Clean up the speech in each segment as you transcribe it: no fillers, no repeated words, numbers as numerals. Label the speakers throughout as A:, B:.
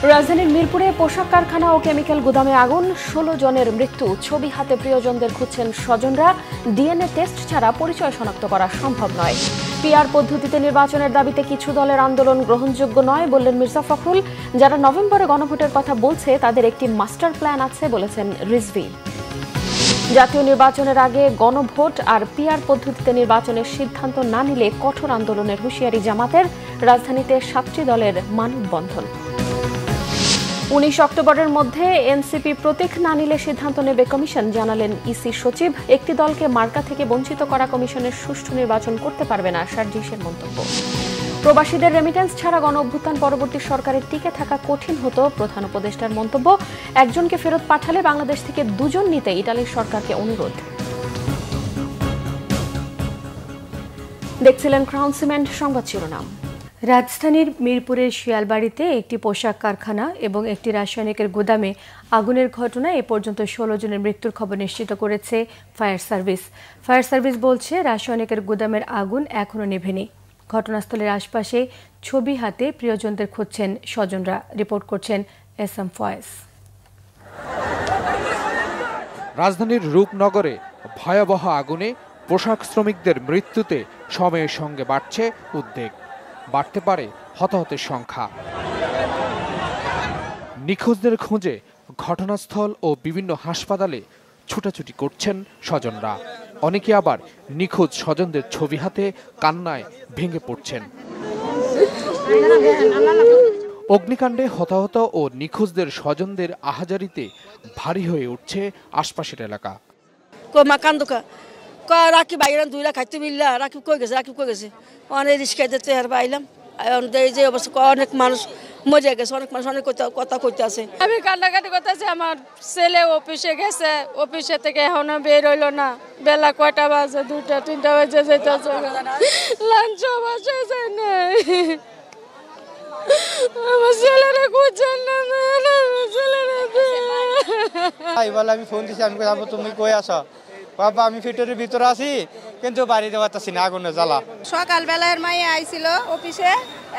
A: রাজধানীর মিরপুরে পোশাক কারখানা ও কেমিক্যাল গুদামে আগুন, 16 জনের মৃত্যু। ছবি হাতে প্রিয়জনদের খুঁজছেন স্বজনরা। ডিএনএ টেস্ট ছাড়া পরিচয় শনাক্ত করা সম্ভব নয়। পিআর পদ্ধতিতে নির্বাচনের দাবিতে কিছু দলের আন্দোলন গ্রহণযোগ্য নয় বললেন মির্জা ফখরুল। যারা নভেম্বরে গণভোটের কথা বলছে তাদের একটি মাস্টার প্ল্যান আছে বলেছেন রিজভী। জাতীয় নির্বাচনের আগে গণভোট আর পিআর পদ্ধতিতে নির্বাচনের সিদ্ধান্ত না নিলে কঠোর আন্দোলনের হুঁশিয়ারি জামাতের। রাজধানীতে 7টি দলের মানববন্ধন। 19 অক্টোবরের মধ্যে এনসিপি প্রতীক না নিলে সিদ্ধান্ত নেবে কমিশন, জানালেন ইসি সচিব। একটি দলকে মার্কা থেকে বঞ্চিত করা কমিশনের সুষ্ঠু নির্বাচন করতে পারবে না, সার্জিসের মন্তব্য। প্রবাসীদের রেমিটেন্স ছাড়া গণ অভ্যুত্থান পরবর্তী সরকারের টিকে থাকা কঠিন হতো, প্রধান উপদেষ্টার মন্তব্য। একজনকে ফেরত পাঠালে বাংলাদেশ থেকে 2 জন নিতে ইতালির সরকারকে অনুরোধ। দেখছিলেন ক্রাউন সিমেন্ট সংবাদ শিরোনাম।
B: রাজধানীর মিরপুরের শিয়ালবাড়িতে একটি পোশাক কারখানা এবং একটি রাসায়নিকের গুদামে আগুনের ঘটনায় এ পর্যন্ত 16 জনের মৃত্যুর খবর নিশ্চিত করেছে ফায়ার সার্ভিস। ফায়ার সার্ভিস বলছে রাসায়নিকের গুদামের আগুন এখনও নেভেনি। ঘটনাস্থলের আশপাশে ছবি হাতে প্রিয়জনদের খুঁজছেন স্বজনরা। রিপোর্ট করছেন এসএম ফয়েজ।
C: রাজধানীর রূপনগরে ভয়াবহ আগুনে পোশাক শ্রমিকদের মৃত্যুতে সময়ের সঙ্গে বাড়ছে উদ্বেগ, বাড়তে পারে হতাহতের সংখ্যা। নিখোঁজদের খুঁজে ঘটনাস্থল ও বিভিন্ন হাসপাতালে ছুটাছুটি করছেন স্বজনরা। অনেকে আবার নিখোঁজ স্বজনদের ছবি হাতে কান্নায় ভেঙে পড়ছেন। অগ্নিকাণ্ডে হতাহত ও নিখোঁজদের স্বজনদের আহাজারিতে ভারী হয়ে উঠছে আশপাশের এলাকা।
D: রাখি বাইরে দুইরা খাইতে বিল্লা রাখি কই গেছে অনেক রিস্কা দিতে আর পাইলাম যে অবস্থা অনেক মানুষ মজা গেছে, অনেক মানুষ অনেক কথা কইতে আছে।
E: আমি কান্নাকাটি করতেছি, আমার ছেলে অফিসে গেছে, অফিসে থেকে এখনো বের হইলো না। বেলা কয়টা বাজে, 2টা 3টা বাজে যেতেছে, লাঞ্চ বাজে যায় না। আমার ছেলেরা খুঁজছেন না, ছেলেরা।
F: আমি ফোন দিছি, আমি যাবো, তুমি কই আসো? বাবা আমি ফিটের ভিতরে আছি, কিন্তু বাড়িতে পারতাছি না, আগুনে জ্বালা।
G: সকালবেলার মাইয়া আইছিল অফিসে,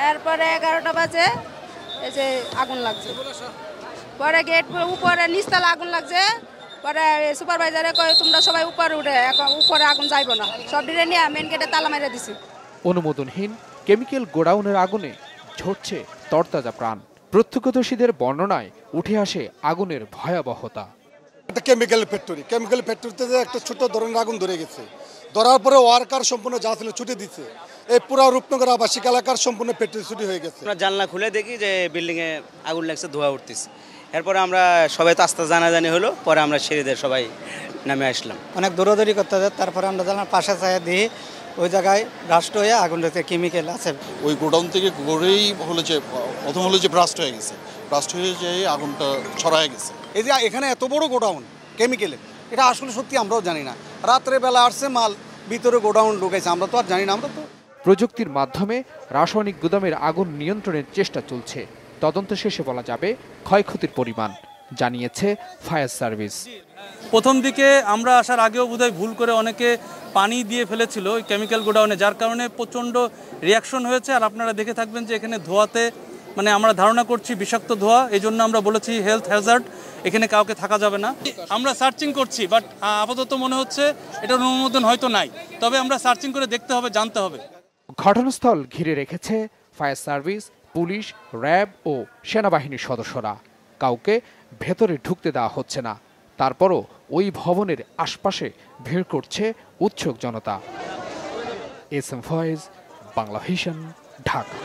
G: এরপরে 11টা বাজে এই যে আগুন লাগছে। পরে গেট উপরে নিচতলা আগুন লাগছে। পরে সুপারভাইজারে কয় তোমরা সবাই উপরে উঠে, উপরে আগুন যাইবো না, সব ডিরে নিয়ে মেন গেটে তালা মেরে দিছি।
C: অনুমোদনহীন কেমিক্যাল গোডাউনের আগুনে ঝরছে তরতাজা প্রাণ। প্রত্যক্ষদর্শীদের বর্ণনায় উঠে আসে আগুনের ভয়াবহতা।
H: কেমিক্যাল ফ্যাক্টরিতে একটা ছোট ধরনের আগুন ধরে গেছে। ধরার পরে ওয়ার্কার সম্পূর্ণ যা ছিল ছুটে দিচ্ছে। এই পুরো রূপনগর আবাসিক এলাকার সম্পূর্ণ ফ্যাক্টরি ছুটি হয়ে গেছে।
I: আমরা জানলা খুলে দেখি যে বিল্ডিং এ আগুন লাগছে, ধোঁয়া উঠতেছে। এরপরে আমরা সবাই তো আস্তে জানাজানি হলো, পরে আমরা সিঁড়িদের সবাই নামে আসলাম।
F: অনেক দৌড়াদৌড়ি করতে হবে, তারপরে আমরা জানলার পাশে চাই দিই, ওই জায়গায় ব্রাস্ট হয়ে আগুন কেমিক্যাল আছে।
J: ওই গোডাউন থেকে গড়েই প্রথম হলো যে ব্রাস্ট হয়ে গেছে, ব্রাস্ট হয়ে যে আগুনটা ছড়ায় গেছে।
K: এই যে এখানে এত বড় গোডাউন কেমিক্যালের, এটা আসলে সত্যি আমরাও জানি না। রাত্রে বেলা আসছে মাল, ভিতরে গোডাউন ঢুকেছে, আমরা তো আর জানি না। আমরা তো
C: প্রযুক্তির মাধ্যমে রাসায়নিক গুদামের আগুন নিয়ন্ত্রণের চেষ্টা চলছে। তদন্ত শেষে বলা যাবে ক্ষয়ক্ষতির পরিমাণ, জানিয়েছে ফায়ার সার্ভিস।
L: প্রথম দিকে আমরা আসার আগেও বোধহয় ভুল করে অনেকে পানি দিয়ে ফেলেছিল ওই কেমিক্যাল গোডাউনে, যার কারণে প্রচণ্ড রিয়াকশন হয়েছে। আর আপনারা দেখে থাকবেন যে এখানে ধোঁয়াতে আমরা ধারণা করছি বিষাক্ত ধোঁয়া। এই জন্য আমরা বলেছি হেলথ হ্যাজার্ড, এখানে কাউকে থাকা যাবে না। আমরা সার্চিং করছি, বাট আপাতত মনে হচ্ছে এটার অনুমোদন হয়তো নাই, তবে আমরা সার্চিং করে দেখতে হবে, জানতে হবে।
C: ঘটনাস্থল ঘিরে রেখেছে ফায়ার সার্ভিস, পুলিশ, র্যাব ও সেনাবাহিনীর সদস্যরা। কাউকে ভেতরে ঢুকতে দেওয়া হচ্ছে না। তারপরও ওই ভবনের আশপাশে ভিড় করছে উৎসুক জনতা। SM Faiz, Bangla Vision, Dhaka.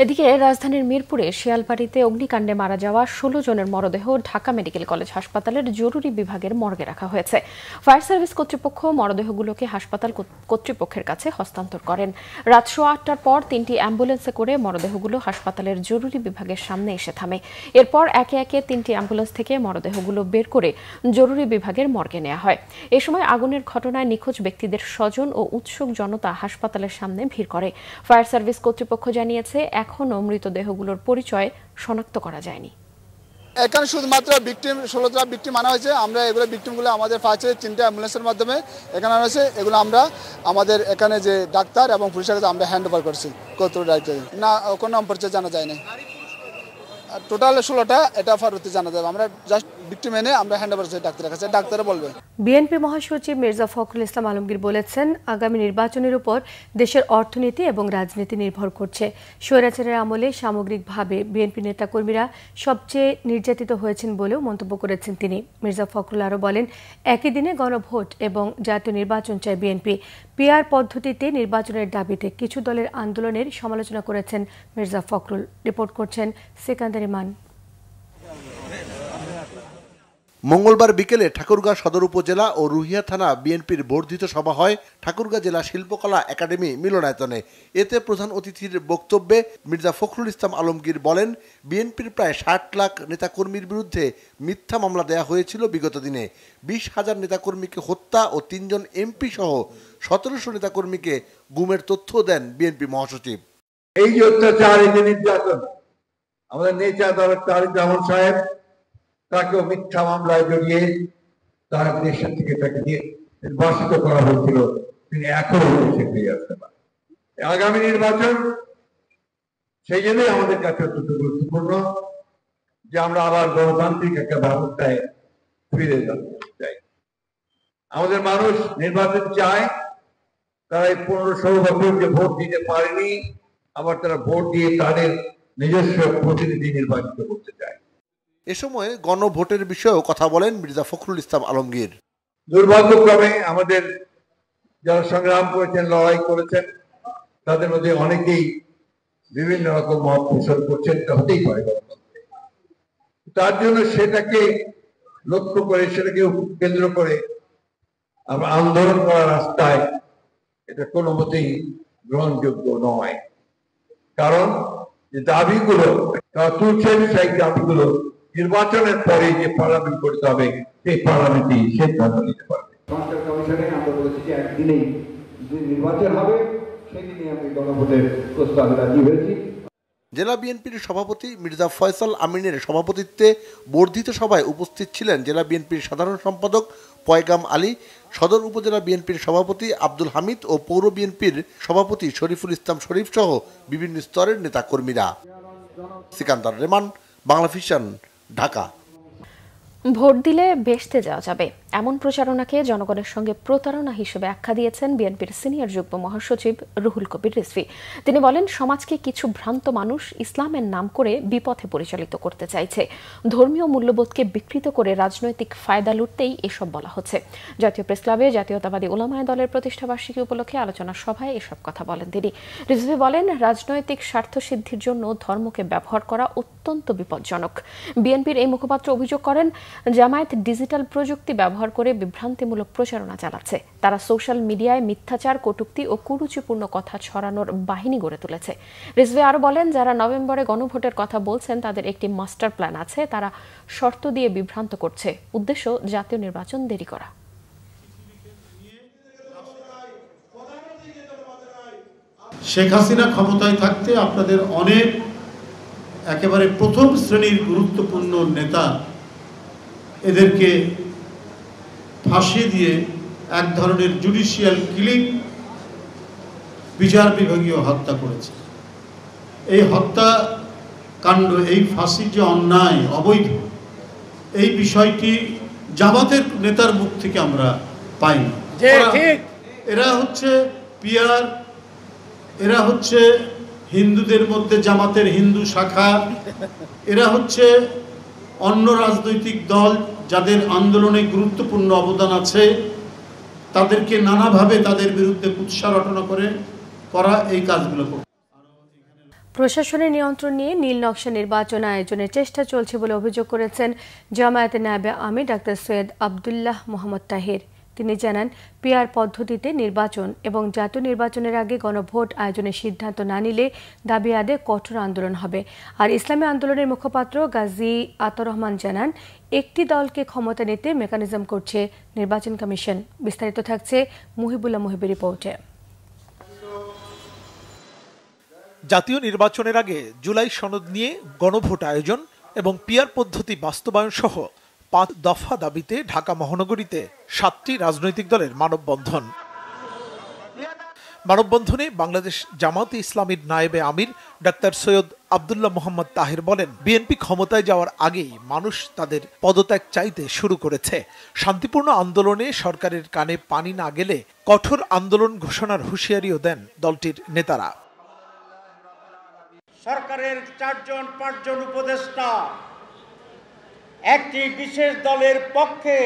A: এদিকে রাজধানীর মিরপুরে শিয়ালবাড়িতে অগ্নিকাণ্ডে মারা যাওয়া 16 জনের মরদেহ ঢাকা মেডিকেল কলেজ হাসপাতালের জরুরি বিভাগের মর্গে রাখা হয়েছে। ফায়ার সার্ভিস কর্তৃপক্ষ মরদেহগুলোকে হাসপাতাল কর্তৃপক্ষের কাছে হস্তান্তর করেন। রাত 8টার পর 3টি অ্যাম্বুলেন্সে করে মরদেহগুলো হাসপাতালের জরুরি বিভাগের সামনে এসে থামে। এরপর একে একে 3টি অ্যাম্বুলেন্স থেকে মরদেহগুলো বের করে জরুরি বিভাগের মর্গে নেওয়া হয়। এ সময় আগুনের ঘটনায় নিখোঁজ ব্যক্তিদের স্বজন ও উৎসুক জনতা হাসপাতালের সামনে ভিড় করে। ফায়ার সার্ভিস কর্তৃপক্ষ জানিয়েছে এখনো মৃতদেহগুলোর পরিচয় শনাক্ত করা যায়নি।
H: এখানে শুধুমাত্র ভিকটিম 16টা ভিকটিম আনা হয়েছে। আমরা এগুলো ভিকটিমগুলো আমাদের ফার্স্টে 3টা অ্যাম্বুলেন্সের মাধ্যমে এখানে আনা হয়েছে। এগুলো আমরা আমাদের এখানে যে ডাক্তার এবং পুলিশের কাছে আমরা হ্যান্ড ওভার করছি। কত ডাক্তার না কোনো নাম পরিচয় জানা যায় না।
M: টোটাল 16টা, এটা পরবর্তী জানা যাবে। আমরা জাস্ট ভিকটিম এনে আমরা হ্যান্ড ওভার করছি ডাক্তারের কাছে, ডাক্তারে বলবে।
B: বিএনপি মহাসচিব মির্জা ফখরুল ইসলাম আলমগীর বলেছেন, আগামী নির্বাচনের উপর দেশের অর্থনীতি এবং রাজনীতি নির্ভর করছে। স্বৈরাচারের আমলে সামগ্রিকভাবে বিএনপি নেতাকর্মীরা সবচেয়ে নির্যাতিত হয়েছেন বলেও মন্তব্য করেছেন তিনি। মির্জা ফখরুল আরও বলেন, একই দিনে গণভোট এবং জাতীয় নির্বাচন চায় বিএনপি। পিআর পদ্ধতিতে নির্বাচনের দাবিতে কিছু দলের আন্দোলনের সমালোচনা করেছেন মির্জা ফখরুল। রিপোর্ট করছেন সিকান্দার ইমান।
N: মঙ্গলবার বিকেলে ঠাকুরগাঁ সদর উপজেলা ও রুহিয়া থানা বিএনপির বর্ধিত সভা হয় ঠাকুরগাঁ জেলা শিল্পকলা একাডেমি মিলনায়তনে। এতে প্রধান অতিথির বক্তব্যে মির্জা ফখরুল ইসলাম আলমগীর বলেন, বিএনপির প্রায় 60 লাখ নেতাকর্মীর বিরুদ্ধে মিথ্যা মামলা দেয়া হয়েছিল বিগত দিনে। 20,000 নেতাকর্মীকে হত্যা ও 3 জন এমপি সহ 1700 নেতাকর্মীকে গুমের তথ্য দেন বিএনপি মহাসচিব।
O: এই যে অত্যাচার, এই যে নির্যাতন, আমাদের নেতা তারেক রহমান সাহেব তাকেও মিথ্যা মামলায় জড়িয়ে তার দেশের থেকে তাকে নির্বাসিত করা হয়েছিল। তিনি এখনো দেশে ফিরে আসতে পারেন। আগামী নির্বাচন সেই জন্যই আমাদের কাছে অত্যন্ত গুরুত্বপূর্ণ যে আমরা আবার গণতান্ত্রিক একটা ব্যবস্থায় ফিরে যেতে চাই। আমাদের মানুষ নির্বাচন চায়। তারা এই 15-16 বছর যে ভোট দিতে পারেনি, আবার তারা ভোট দিয়ে তাদের নিজস্ব প্রতিনিধি নির্বাচিত করতে চায়।
N: এ সময় গণভোটের বিষয়েও কথা বলেন মির্জা ফখরুল ইসলাম আলমগীর।
O: দুর্ভাগ্যক্রমে আমাদের যারা সংগ্রাম করেছেন, লড়াই করেছেন, তাদের মধ্যে অনেকেই বিভিন্ন রকম মত পোষণ করছেন। এটা হতেই পারে। তার জন্য সেটাকে লক্ষ্য করে, সেটাকে কেন্দ্র করে আমরা আন্দোলন করার রাস্তায় এটা কোনো মতেই গ্রহণযোগ্য নয়। কারণ যে দাবিগুলো তারা তুলছেন, সেই দাবিগুলো নির্বাচনের পরে যে পার্লামেন্ট করতে হবে, সেই পার্লামেন্টই সিদ্ধান্ত নিতে পারবে।
P: সংস্কার কমিশনে আমরা বলেছি যে একদিনেই নির্বাচন হবে, সেদিনই আমি গণভোটের প্রস্তাবে রাজি হয়েছি।
N: জেলা বিএনপির সভাপতি মির্জা ফয়সাল আমিনের সভাপতিত্বে বর্ধিত সভায় উপস্থিত ছিলেন জেলা বিএনপির সাধারণ সম্পাদক পয়গাম আলী, সদর উপজেলা বিএনপির সভাপতি আব্দুল হামিদ ও পৌর বিএনপির সভাপতি শরীফুল ইসলাম শরীফ সহ বিভিন্ন স্তরের নেতাকর্মীরা। সিকান্দার রেমান, বাংলা ভিশন, ঢাকা।
A: ভোট দিলে বেহেশতে যাওয়া যাবে, এমন প্রচারণাকে জনগণের সঙ্গে প্রতারণা হিসেবে আখ্যা দিয়েছেন বিএনপির সিনিয়র যুগ্ম মহাসচিব রুহুল কবির রিজভী। তিনি বলেন, সমাজকে কিছু ভ্রান্ত মানুষ ইসলামের নাম করে বিপথে পরিচালিত করতে চাইছে। ধর্মীয় মূল্যবোধকে বিকৃত করে রাজনৈতিক ফায়দা লুটতেই এসব বলা হচ্ছে। জাতীয় প্রেসক্লাবে জাতীয়তাবাদী উলামায়ে দলের প্রতিষ্ঠাবার্ষিকী উপলক্ষে আলোচনা সভায় এসব কথা বলেন তিনি। রিজভী বলেন, রাজনৈতিক স্বার্থ সিদ্ধির জন্য ধর্মকে ব্যবহার করা অত্যন্ত বিপজ্জনক। বিএনপির এই মুখপাত্র অভিযোগ করেন, জামায়াত ডিজিটাল প্রযুক্তি ব্যবহার করে বিভ্রান্তিমূলক প্রচারণা চালাচ্ছে। তারা সোশ্যাল মিডিয়ায় মিথ্যাচার, কটূক্তি ও কুরুচিপূর্ণ কথা ছড়ানোর বাহিনী গড়ে তুলেছে। রিজভী আরও বলেন, যারা নভেম্বরে গণভোটের কথা বলছেন তাদের একটি মাস্টার প্ল্যান আছে। তারা শর্ত দিয়ে বিভ্রান্ত করছে। উদ্দেশ্য জাতীয় নির্বাচন দেরি করা।
Q: শেখ হাসিনা ক্ষমতায় থাকতে আপনাদের অনেক একেবারে প্রথম শ্রেণীর গুরুত্বপূর্ণ নেতা এদেরকে ফাঁসি দিয়ে এক ধরনের জুডিশিয়াল কিলিং, বিচার বিভাগীয় হত্যা করেছে। এই হত্যা কাণ্ড, এই ফাঁসি যে অন্যায়, অবৈধ, এই বিষয়টি জামাতের নেতার মুখ থেকে আমরা পাইনি। এরা হচ্ছে পিআর, এরা হচ্ছে হিন্দুদের মধ্যে জামাতের হিন্দু শাখা, এরা হচ্ছে অন্য রাজনৈতিক দল যাদের আন্দোলনে গুরুত্বপূর্ণ অবদান আছে, তাদেরকে নানাভাবে তাদের বিরুদ্ধে কুৎসা রটনা করা এই কাজগুলো করে।
B: প্রশাসনের নিয়ন্ত্রণ নিয়ে নীল নকশা নির্বাচন আয়োজনের চেষ্টা চলছে বলে অভিযোগ করেছেন জামায়াতের নায়েবে আমির ডাক্তার সৈয়দ আব্দুল্লাহ মোহাম্মদ তাহির। তিনি জানান, পিআর পদ্ধতিতে নির্বাচন এবং জাতীয় নির্বাচনের আগে গণভোট আয়োজনের সিদ্ধান্ত না নিলে দাবি আদায়ে কঠোর আন্দোলন হবে। আর ইসলামী আন্দোলনের মুখপাত্র গাজী আতর রহমান জানান, একটি দলকে ক্ষমতা নিতে মেকানিজম করছে নির্বাচন কমিশন। বিস্তারিত থাকছে মুহিবুল্লাহ মুহিবের রিপোর্টে।
R: জাতীয় নির্বাচনের আগে জুলাই সনদ নিয়ে গণভোট আয়োজন এবং পিআর পদ্ধতি বাস্তবায়ন সহ 5 দফা দাবিতে ঢাকা মহানগরীতে 7টি রাজনৈতিক দলের মানববন্ধন। মানববন্ধনে বাংলাদেশ জামাতে ইসলামীর নায়েবে আমির ডাক্তার সৈয়দ আব্দুল্লাহ মোহাম্মদ তাহের বলেন, বিএনপি ক্ষমতায় যাওয়ার আগেই মানুষ তাদের পদত্যাগ চাইতে শুরু করেছে। শান্তিপূর্ণ আন্দোলনে সরকারের কানে পানি না গেলে কঠোর আন্দোলন ঘোষণার হুঁশিয়ারিও দেন দলটির নেতারা।
S: সরকারের 4-5 উপদেষ্টা একটি বিশেষ দলের পক্ষে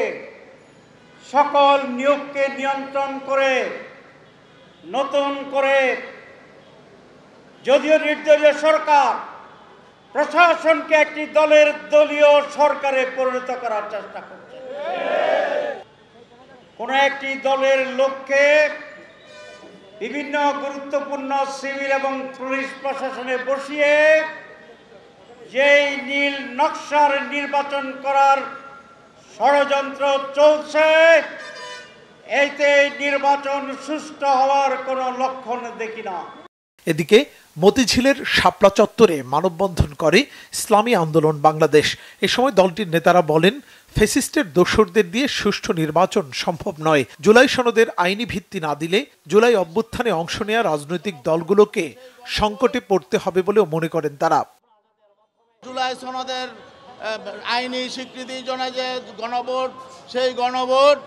S: সকল নিয়োগকে নিয়ন্ত্রণ করে নতুন করে যদিও নির্দলীয় সরকার প্রশাসনকে একটি দলীয় সরকারে পরিণত করার চেষ্টা করছে। কোন একটি দলের লোককে বিভিন্ন গুরুত্বপূর্ণ সিভিল এবং পুলিশ প্রশাসনে বসিয়ে যেই নীল নকশার নির্বাচন করার ষড়যন্ত্র চলছে, এতে নির্বাচন সুষ্ঠু হওয়ার কোনো লক্ষণ দেখি না।
R: এদিকে মতিঝিলের শাপলা চত্বরে মানববন্ধন করে ইসলামী আন্দোলন বাংলাদেশ। এ সময় দলটির নেতারা বলেন, ফ্যাসিস্টের দোসরদের দিয়ে সুষ্ঠু নির্বাচন সম্ভব নয়। জুলাই সনদের আইনি ভিত্তি না দিলে জুলাই অভ্যুত্থানে অংশ নেওয়া রাজনৈতিক দলগুলোকে সংকটে পড়তে হবে বলেও মনে করেন তারা।
T: জুলাই সনদের আইনি স্বীকৃতির জন্য যে গণভোট, সেই গণভোট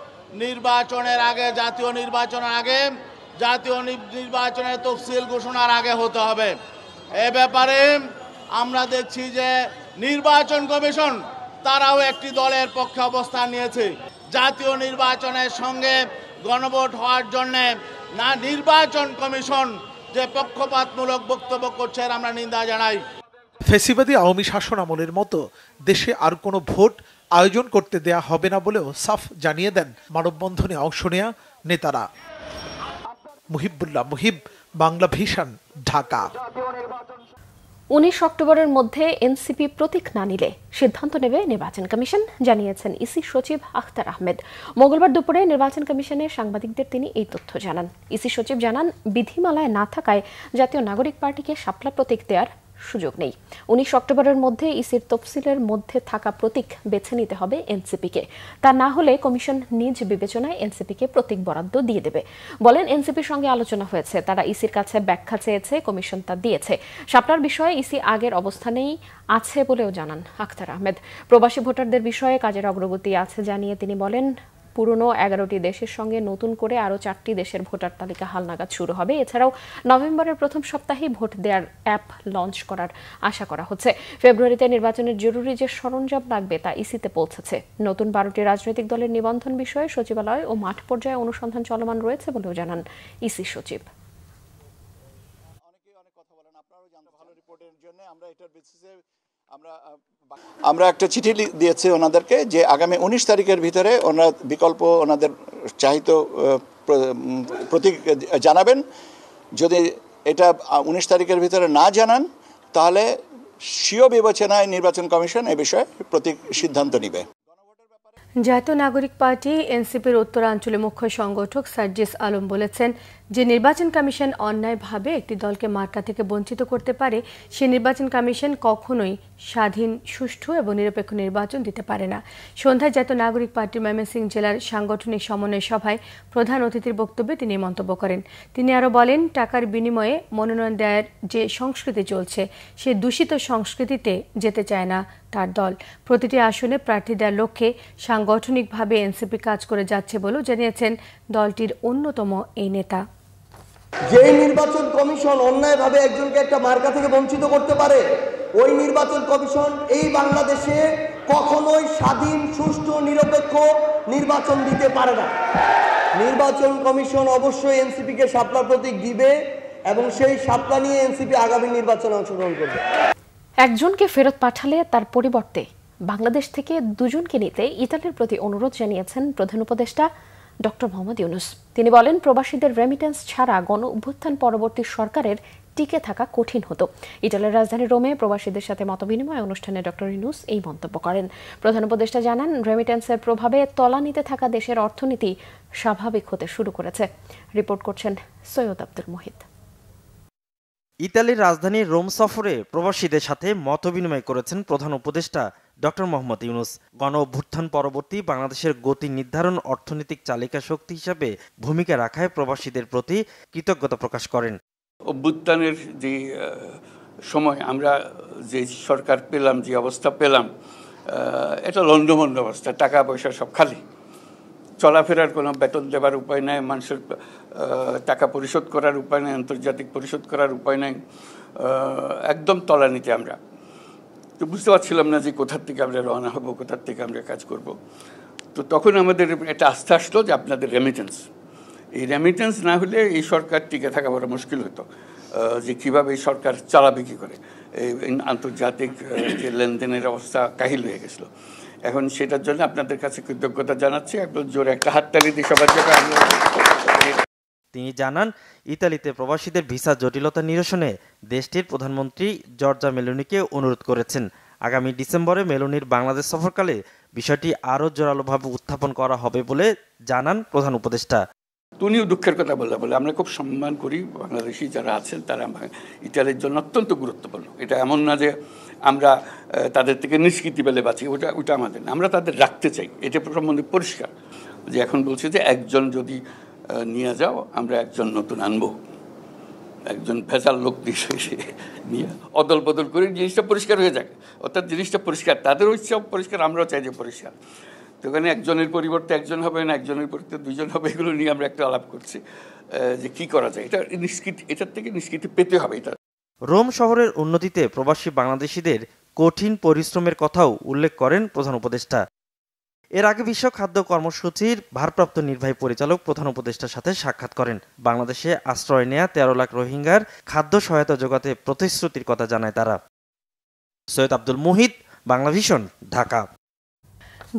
T: নির্বাচনের আগে, জাতীয় নির্বাচনের আগে, জাতীয় নির্বাচনের তফসিল ঘোষণার আগে হতে হবে। এ ব্যাপারে আমরা দেখছি যে নির্বাচন কমিশন তারাও একটি দলের পক্ষে অবস্থান নিয়েছে। জাতীয় নির্বাচনের সঙ্গে গণভোট হওয়ার জন্যে না নির্বাচন কমিশন যে পক্ষপাতমূলক বক্তব্য করছে আমরা নিন্দা জানাই।
R: ফ্যাসিবাদী আওয়ামী শাসন আমলের মতো দেশে আর কোনো ভোট আয়োজন করতে দেয়া হবে না বলেও সাফ জানিয়ে দেন মানববন্ধনে অংশ নেয়া নেতারা। মুহিবুল্লাহ মুহিব, বাংলা ভিশন, ঢাকা।
A: 19 অক্টোবরের মধ্যে এনসিপি প্রতীক না নিলে সিদ্ধান্ত নেবে নির্বাচন কমিশন, জানিয়েছেন ইসি সচিব আখতার আহমেদ। মঙ্গলবার দুপুরে নির্বাচন কমিশনে সাংবাদিকদের তিনি এই তথ্য জানান। ইসি সচিব জানান, বিধিমালায় না থাকায় জাতীয় নাগরিক পার্টিকে শাপলা প্রতীক দেওয়ার সুযোগ নেই। 19 অক্টোবরের মধ্যে ইসির তফসিলের মধ্যে থাকা প্রতীক বেছে নিতে হবে এনসিপিকে। তা না হলে কমিশন নিজ বিবেচনায় এনসিপিকে প্রতীক বরাদ্দ দিয়ে দেবে। বলেন, এনসিপির সঙ্গে আলোচনা হয়েছে, তারা ইসির কাছে ব্যাখ্যা চেয়েছে, কমিশন তা দিয়েছে। শাপলার বিষয়ে ইসি আগের অবস্থানেই আছে বলেও জানান আখতার আহমেদ। প্রবাসী ভোটারদের বিষয়ে কাজের অগ্রগতি আছে জানিয়ে তিনি বলেন, পুরনো 11টি দেশের সঙ্গে নতুন করে আরও 4টি দেশের ভোটার তালিকা হালনাগাদ শুরু হবে। এছাড়াও নভেম্বরের প্রথম সপ্তাহেই ভোট দেওয়ার অ্যাপ লঞ্চ করার আশা করা হচ্ছে। ফেব্রুয়ারিতে নির্বাচনের জরুরি যে সরঞ্জাম লাগবে তা ইসিতে পৌঁছেছে। নতুন 12টি রাজনৈতিক দলের নিবন্ধন বিষয়ে সচিবালয় ও মাঠ পর্যায়ে অনুসন্ধান চলমান রয়েছে বলেও জানান ইসি সচিব।
U: আমরা একটা চিঠি দিয়েছি ওনাদেরকে যে আগামী 19 তারিখের ভিতরে ওনারা বিকল্প ওনাদের চাহিত প্রতীক জানাবেন। যদি এটা 19 তারিখের ভিতরে না জানান তাহলে স্বীয় বিবেচনায় নির্বাচন কমিশন এ বিষয়ে প্রতীক সিদ্ধান্ত নেবে।
B: জাতীয় নাগরিক পার্টি এনসিপির উত্তরাঞ্চলের মুখ্য সংগঠক সার্জিস আলম বলেছেন যে নির্বাচন কমিশন অন্যায়ভাবে একটি দলকে মার্কা থেকে বঞ্চিত করতে পারে, সে নির্বাচন কমিশন কখনোই স্বাধীন, সুষ্ঠু এবং নিরপেক্ষ নির্বাচন দিতে পারে না। সন্ধ্যায় জাতীয় নাগরিক পার্টির ময়মনসিংহ জেলার সাংগঠনিক সমন্বয় সভায় প্রধান অতিথির বক্তব্যে তিনি মন্তব্য করেন। তিনি আরও বলেন, টাকার বিনিময়ে মনোনয়ন দেওয়ার যে সংস্কৃতি চলছে, সে দূষিত সংস্কৃতিতে যেতে চায় না তার দল। প্রতিটি আসনে প্রার্থী দেওয়ার লক্ষ্যে সাংগঠনিকভাবে এনসিপি কাজ করে যাচ্ছে বলেও জানিয়েছেন দলটির অন্যতম এই নেতা।
V: যেই নির্বাচন কমিশন অন্যায়ভাবে একজনকে একটা মার্কা থেকে বঞ্চিত করতে পারে, ওই নির্বাচন কমিশন এই বাংলাদেশে কখনোই স্বাধীন, সুষ্ঠু, নিরপেক্ষ নির্বাচন দিতে পারে না। নির্বাচন কমিশন অবশ্যই এনসিপিকে শাপলা প্রতীক দিবে এবং সেই শাপলা নিয়ে এনসিপি আগামী নির্বাচনে অংশগ্রহণ করবে।
A: একজনকে ফেরত পাঠালে তার পরিবর্তে বাংলাদেশ থেকে দুজনকে নিতে ইতালির প্রতি অনুরোধ জানিয়েছেন প্রধান উপদেষ্টা ডক্টর মোহাম্মদ ইউনূস। তিনি বলেন, প্রবাসীদের রেমিটেন্স ছাড়া গণ অভ্যুত্থান পরবর্তী সরকারের টিকে থাকা কঠিন হতো। ইটালির রাজধানী রোমে প্রবাসীদের সাথে মতবিনিময় অনুষ্ঠানে ডক্টর ইউনূস এই মন্তব্য করেন। প্রধান উপদেষ্টা জানান, রেমিটেন্সের প্রভাবে তলানিতে থাকা দেশের অর্থনীতি স্বাভাবিক হতে শুরু করেছে। রিপোর্ট করছেন সৈয়দ আব্দুল মুহিত।
D: ইতালির রাজধানী রোম সফরে প্রবাসীদের সাথে মতবিনিময় করেছেন প্রধান উপদেষ্টা ডক্টর মোহাম্মদ ইউনূস। গণ অভ্যুত্থান পরবর্তী বাংলাদেশের গতি নির্ধারণ অর্থনৈতিক চালিকা শক্তি হিসাবে ভূমিকা রাখায় প্রবাসীদের প্রতি কৃতজ্ঞতা প্রকাশ করেন।
E: অভ্যুত্থানের যে সময় আমরা যে সরকার পেলাম, যে অবস্থা পেলাম, এটা লন্ডমন্ড অবস্থা, টাকা পয়সা সব খালি, চলাফেরার কোনো বেতন দেবার উপায় নাই, মানুষের টাকা পরিশোধ করার উপায় নাই, আন্তর্জাতিক পরিশোধ করার উপায় নাই, একদম তলানিতে আমরা। তো বুঝতে পারছিলাম না যে কোথার থেকে আমরা রওনা হব, কোথার থেকে আমরা কাজ করব। তো তখন আমাদের একটা আস্থা আসলো যে আপনাদের রেমিটেন্স, এই রেমিটেন্স না হলে এই সরকার টিকে থাকা বড় মুশকিল হতো, যে কীভাবে এই সরকার চালাবে কী করে। এই আন্তর্জাতিক যে লেনদেনের অবস্থা কাহিল হয়ে গেছিলো। এখন সেটার জন্য আপনাদের কাছে কৃতজ্ঞতা জানাচ্ছি, একদম জোরে একটা হাততালি দিয়ে সবার জন্য।
D: তিনি জানান, ইতালিতে প্রবাসীদের ভিসা জটিলতা নিরসনে দেশটির প্রধানমন্ত্রী জর্জা মেলোনিকে অনুরোধ করেছেন। আগামী ডিসেম্বরে মেলোনির বাংলাদেশ সফরকালে বিষয়টি আরও জোরালোভাবে উত্থাপন করা হবে বলে জানান প্রধান উপদেষ্টা।
E: উনিও দুঃখের কথা বলে আমরা খুব সম্মান করি, বাংলাদেশি যারা আছেন তারা ইতালির জন্য অত্যন্ত গুরুত্বপূর্ণ। এটা এমন না যে আমরা তাদের থেকে নিষ্কৃতি পেলে বাঁচি, ওটা আমাদের না, আমরা তাদের রাখতে চাই। এটা সম্বন্ধে পরিষ্কার যে এখন বলছে যে একজন যদি নিয়ে যাও, আমরা একজন নতুন আনবো, একজন ভেজাল লোক নিয়ে অদল বদল করে জিনিসটা পরিষ্কার হয়ে যাক। অর্থাৎ জিনিসটা পরিষ্কার, তাদেরও ইচ্ছাও পরিষ্কার, আমরাও চাই যে পরিষ্কার। তো ওখানে একজনের পরিবর্তে একজন হবে না, একজনের পরিবর্তে দুজন হবে, এগুলো নিয়ে আমরা একটা আলাপ করছি যে কি করা যায়। এটা নিষ্কৃতি, এটার থেকে নিষ্কৃতি পেতে হবে। এটা
D: রোম শহরের উন্নতিতে প্রবাসী বাংলাদেশিদের কঠিন পরিশ্রমের কথাও উল্লেখ করেন প্রধান উপদেষ্টা। এর আগে বিশ্ব খাদ্য কর্মসূচির ভারপ্রাপ্ত নির্বাহী পরিচালক প্রধান উপদেষ্টার সাথে সাক্ষাৎ করেন। বাংলাদেশে আশ্রয় নেয়া 13 লাখ রোহিঙ্গার খাদ্য সহায়তা জোগাতে প্রতিশ্রুতির কথা জানায় তারা। সৈয়দ আব্দুল মুহিত, বাংলাভিশন, ঢাকা।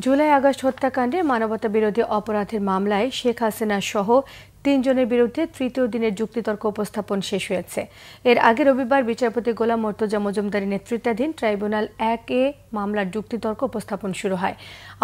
B: জুলাই আগস্ট হত্যাকাণ্ডে মানবতা বিরোধী অপরাধের মামলায় শেখ হাসিনা সহ 3 জনের বিরুদ্ধে তৃতীয় দিনের যুক্তিতর্ক উপস্থাপন শেষ হয়েছে। এর আগে রবিবার বিচারপতি গোলাম মর্তজা মজুমদারের নেতৃত্বাধীন ট্রাইব্যুনাল 1-এ মামলার যুক্তিতর্ক উপস্থাপন শুরু হয়।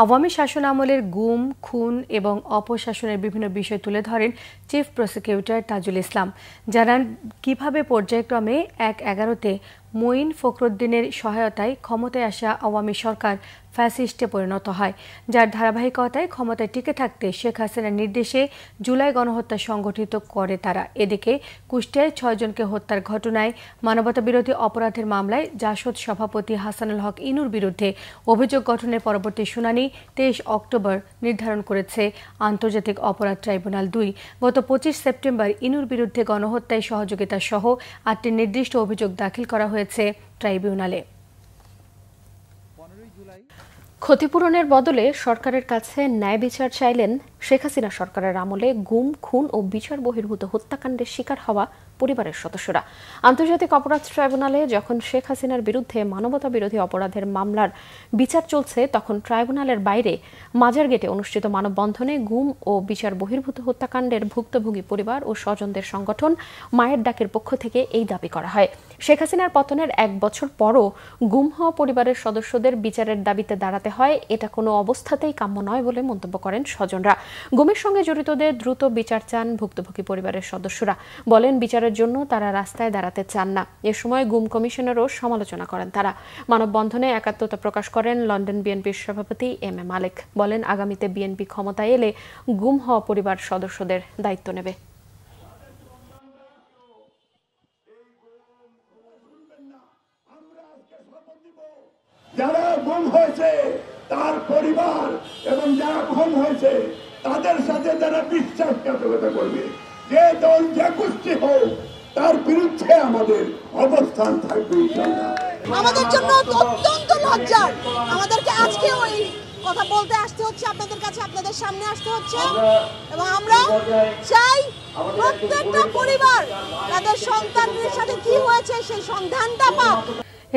B: আওয়ামী শাসন আমলের গুম, খুন এবং অপশাসনের বিভিন্ন বিষয় তুলে ধরেন চিফ প্রসিকিউটর তাজুল ইসলাম। জানান কিভাবে পর্যায়ক্রমে 1/11-তে মঈন ফখরুদ্দিনের সহায়তায় ক্ষমতায় আসা আওয়ামী সরকার ফ্যাসিস্টে পরিণত হয়, যার ধারাবাহিকতায় ক্ষমতায় টিকে থাকতে শেখ হাসিনার নির্দেশে জুলাই গণহত্যা সংগঠিত করে তারা। এদিকে কুষ্টিয়ায় 6 জনকে হত্যার ঘটনায় মানবতাবিরোধী অপরাধের মামলায় জাসদ সভাপতি হাসানুল হক ইনুর বিরুদ্ধে অভিযোগ গঠনের পরবর্তী শুনানি 23 অক্টোবর নির্ধারণ করেছে আন্তর্জাতিক অপরাধ ট্রাইব্যুনাল 2। গত 25 সেপ্টেম্বর ইনুর বিরুদ্ধে গণহত্যায় সহযোগিতা সহ 8টি নির্দিষ্ট অভিযোগ দাখিল করা হয়েছে ট্রাইব্যুনালে।
A: ক্ষতিপূরণের বদলে সরকারের কাছে ন্যায় বিচার চাইলেন শেখ হাসিনা সরকারের আমলে গুম, খুন ও বিচার বহির্ভূত হত্যাকাণ্ডের শিকার হওয়া পরিবারের সদস্যরা। আন্তর্জাতিক অপরাধ ট্রাইব্যুনালে যখন শেখ হাসিনার বিরুদ্ধে মানবতা বিরোধী অপরাধের মামলার বিচার চলছে, তখন ট্রাইব্যুনালের বাইরে মাজার গেটে অনুষ্ঠিত মানববন্ধনে গুম ও বিচার বহির্ভূত হত্যাকাণ্ডের ভুক্তভোগী পরিবার ও স্বজনদের সংগঠন মায়ের ডাকের পক্ষ থেকে এই দাবি করা হয়। শেখ হাসিনার পতনের 1 বছর পরও গুম হওয়া পরিবারের সদস্যদের বিচারের দাবিতে দাঁড়াতে হয়, এটা কোনো অবস্থাতেই কাম্য নয় বলে মন্তব্য করেন স্বজনরা। গুমের সঙ্গে জড়িতদের দ্রুত বিচার চান ভুক্তভোগী পরিবারের সদস্যরা। বলেন বিচারের জন্য তারা রাস্তায় দাঁড়াতে চান না। এ সময় গুম কমিশনেরও সমালোচনা করেন তারা। মানববন্ধনে একাত্মতা প্রকাশ করেন লন্ডন বিএনপির সভাপতি এম এ মালিক। বলেন আগামীতে বিএনপি ক্ষমতায় এলে গুম হওয়া পরিবার সদস্যদের দায়িত্ব নেবে।
W: যারা গুম হয়েছে তার পরিবার এবং যারা খুন হয়েছে তাদের সাথে যারা বিশ্বাসঘাতকতা করবে, যে দল যে গোষ্ঠী হোক, তার বিরুদ্ধে আমাদের অবস্থান থাকবে ইনশাআল্লাহ।
X: আমাদের জন্য অত্যন্ত লজ্জার, আমাদেরকে আজকে ওই কথা বলতে আসতে হচ্ছে, আপনাদের কাছে, আপনাদের সামনে আসতে হচ্ছে, এবং আমরা চাই প্রত্যেকটা পরিবার তাদের সন্তানদের সাথে কি হয়েছে সেই সন্ধানটা পাক।